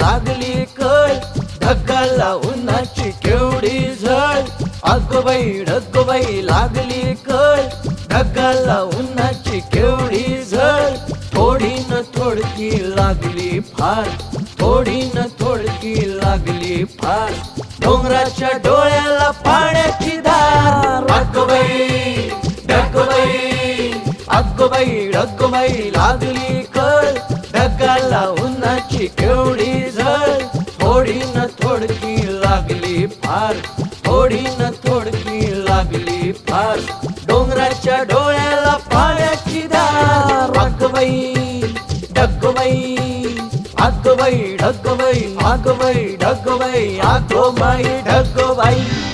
लागली कळ, ढगाला उन्हाची केवढी झळ. ढगबाई लागली कळ, ढगाला उन्हाची केवढी झळ. थोडी न थोडकी लागली फार, थोडी न थोडकी लागली फार. डोंगराच्या डोळ्याला पाण्याची धार. ढगबाई लागली कळ, ढगाला उन्हाची केवढी झळ. थोडी न थोडकी लागली फार, थोडी न थोडकी लागली फार. डोंगराच्या डोळ्याला पाण्याची धार. ढगबाई ढगबाई ढगबाई ढगबाई ढगबाई ढगबाई.